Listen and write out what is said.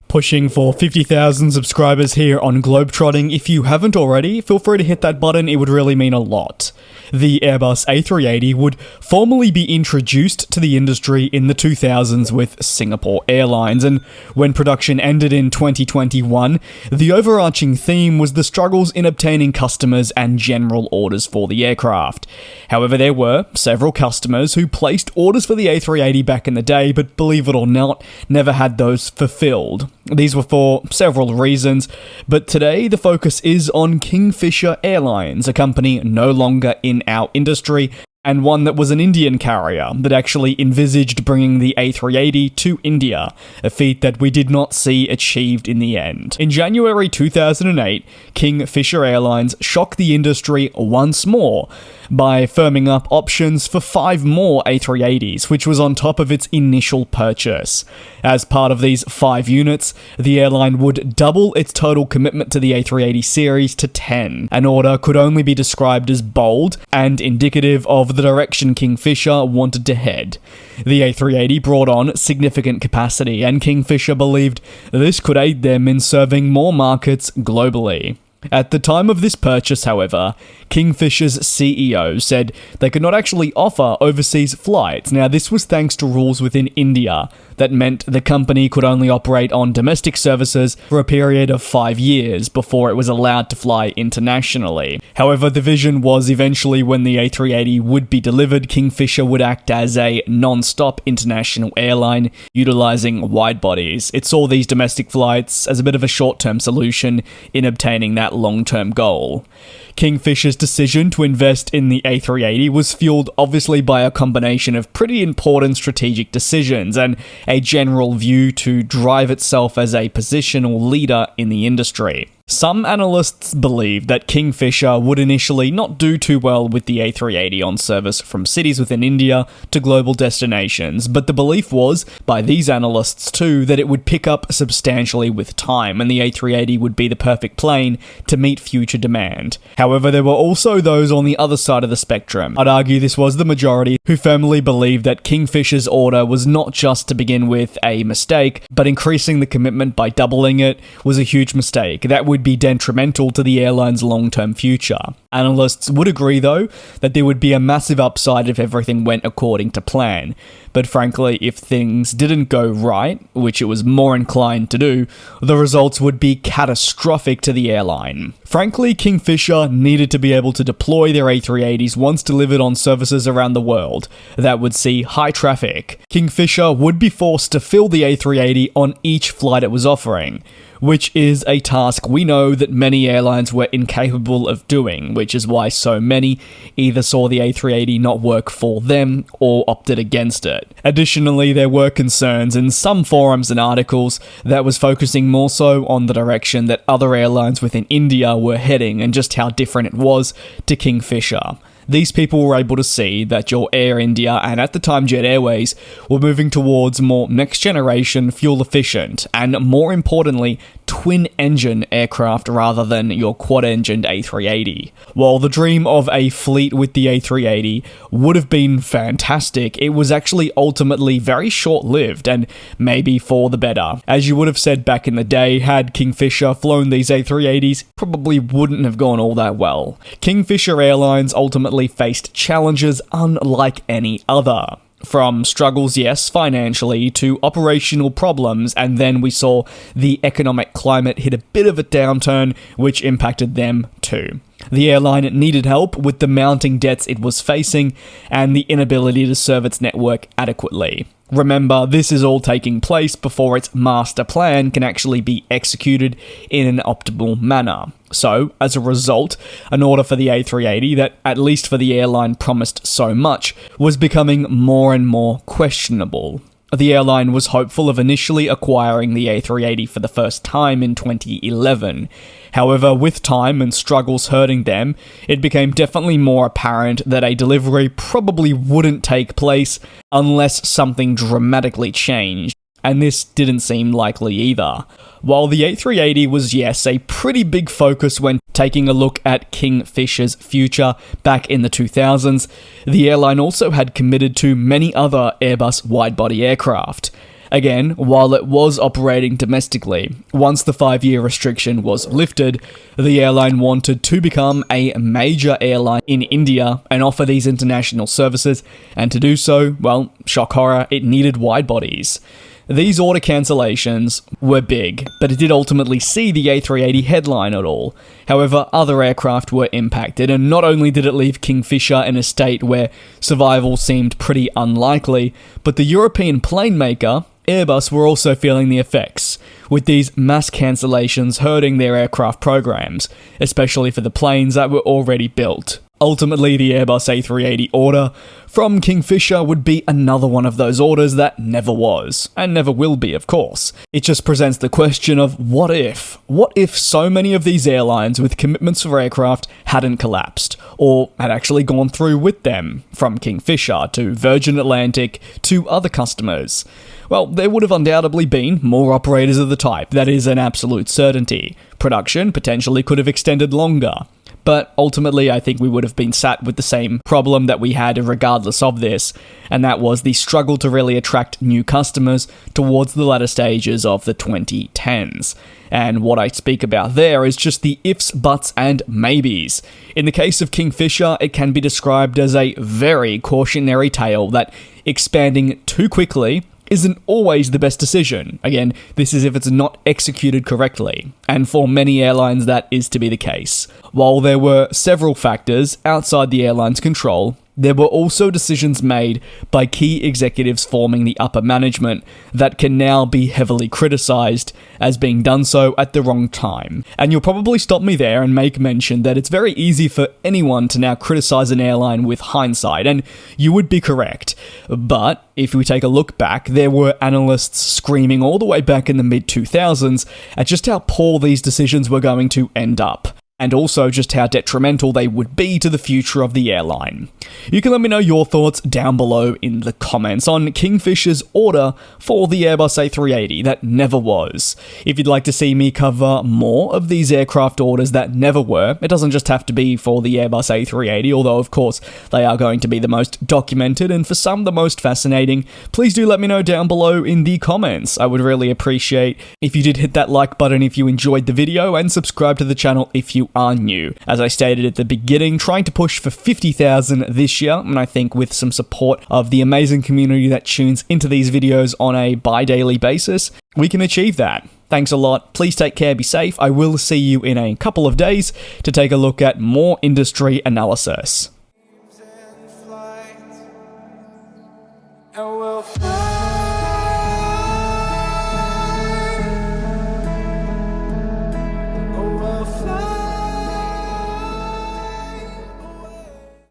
Pushing for 50,000 subscribers here on GlobeTrotting. If you haven't already, feel free to hit that button, it would really mean a lot. The Airbus A380 would formally be introduced to the industry in the 2000s with Singapore Airlines, and when production ended in 2021, the overarching theme was the struggles in obtaining customers and general orders for the aircraft. However, there were several customers who placed orders for the A380 back in the day, but believe it or not, never had those fulfilled. These were for several reasons, but today the focus is on Kingfisher Airlines, a company no longer in our industry, and one that was an Indian carrier that actually envisaged bringing the A380 to India, a feat that we did not see achieved in the end. In January 2008, Kingfisher Airlines shocked the industry once more by firming up options for 5 more A380s, which was on top of its initial purchase. As part of these 5 units, the airline would double its total commitment to the A380 series to 10. An order could only be described as bold and indicative of the direction Kingfisher wanted to head. The A380 brought on significant capacity, and Kingfisher believed this could aid them in serving more markets globally. At the time of this purchase, however, Kingfisher's CEO said they could not actually offer overseas flights. Now, this was thanks to rules within India that meant the company could only operate on domestic services for a period of 5 years before it was allowed to fly internationally. However, the vision was eventually when the A380 would be delivered, Kingfisher would act as a non-stop international airline utilizing wide bodies. It saw these domestic flights as a bit of a short-term solution in obtaining that long-term goal. Kingfisher's decision to invest in the A380 was fueled obviously by a combination of pretty important strategic decisions and a general view to drive itself as a positional leader in the industry. Some analysts believe that Kingfisher would initially not do too well with the A380 on service from cities within India to global destinations, but the belief was, by these analysts too, that it would pick up substantially with time and the A380 would be the perfect plane to meet future demand. However, there were also those on the other side of the spectrum. I'd argue this was the majority who firmly believed that Kingfisher's order was not just to begin with a mistake, but increasing the commitment by doubling it was a huge mistake. That would be detrimental to the airline's long-term future. Analysts would agree, though, that there would be a massive upside if everything went according to plan. But frankly, if things didn't go right, which it was more inclined to do, the results would be catastrophic to the airline. Frankly, Kingfisher needed to be able to deploy their A380s once delivered on services around the world that would see high traffic. Kingfisher would be forced to fill the A380 on each flight it was offering, which is a task we know that many airlines were incapable of doing, which is why so many either saw the A380 not work for them or opted against it. Additionally, there were concerns in some forums and articles that was focusing more so on the direction that other airlines within India were heading and just how different it was to Kingfisher. These people were able to see that your Air India and at the time Jet Airways were moving towards more next generation fuel efficient and more importantly twin engine aircraft rather than your quad engined A380. While the dream of a fleet with the A380 would have been fantastic, it was actually ultimately very short lived and maybe for the better. As you would have said back in the day, had Kingfisher flown these A380s, probably wouldn't have gone all that well. Kingfisher Airlines ultimately faced challenges unlike any other. From struggles, yes, financially, to operational problems, and then we saw the economic climate hit a bit of a downturn, which impacted them too. The airline needed help with the mounting debts it was facing and the inability to serve its network adequately. Remember, this is all taking place before its master plan can actually be executed in an optimal manner. So, as a result, an order for the A380 that, at least for the airline, promised so much, was becoming more and more questionable. The airline was hopeful of initially acquiring the A380 for the first time in 2011. However, with time and struggles hurting them, it became definitely more apparent that a delivery probably wouldn't take place unless something dramatically changed, and this didn't seem likely either. While the A380 was, yes, a pretty big focus when taking a look at Kingfisher's future back in the 2000s, the airline also had committed to many other Airbus wide-body aircraft. Again, while it was operating domestically, once the 5-year restriction was lifted, the airline wanted to become a major airline in India and offer these international services, and to do so, well, shock horror, it needed wide bodies. These order cancellations were big, but it did ultimately see the A380 headline at all. However, other aircraft were impacted, and not only did it leave Kingfisher in a state where survival seemed pretty unlikely, but the European plane maker, Airbus, were also feeling the effects, with these mass cancellations hurting their aircraft programs, especially for the planes that were already built. Ultimately, the Airbus A380 order from Kingfisher would be another one of those orders that never was, and never will be, of course. It just presents the question of what if? What if so many of these airlines with commitments for aircraft hadn't collapsed, or had actually gone through with them, from Kingfisher to Virgin Atlantic to other customers? Well, there would have undoubtedly been more operators of the type, that is an absolute certainty. Production potentially could have extended longer. But ultimately, I think we would have been sat with the same problem that we had regardless of this, and that was the struggle to really attract new customers towards the latter stages of the 2010s. And what I speak about there is just the ifs, buts, and maybes. In the case of Kingfisher, it can be described as a very cautionary tale that expanding too quickly isn't always the best decision. Again, this is if it's not executed correctly, and for many airlines that is to be the case. While there were several factors outside the airline's control, there were also decisions made by key executives forming the upper management that can now be heavily criticised as being done so at the wrong time. And you'll probably stop me there and make mention that it's very easy for anyone to now criticise an airline with hindsight, and you would be correct. But if we take a look back, there were analysts screaming all the way back in the mid-2000s at just how poor these decisions were going to end up, and also just how detrimental they would be to the future of the airline. You can let me know your thoughts down below in the comments on Kingfisher's order for the Airbus A380 that never was. If you'd like to see me cover more of these aircraft orders that never were, it doesn't just have to be for the Airbus A380, although of course they are going to be the most documented and for some the most fascinating, please do let me know down below in the comments. I would really appreciate if you did hit that like button if you enjoyed the video, and subscribe to the channel if you are new. As I stated at the beginning, trying to push for 50,000 this year, and I think with some support of the amazing community that tunes into these videos on a bi-daily basis, we can achieve that. Thanks a lot. Please take care, be safe. I will see you in a couple of days to take a look at more industry analysis. And we'll fly.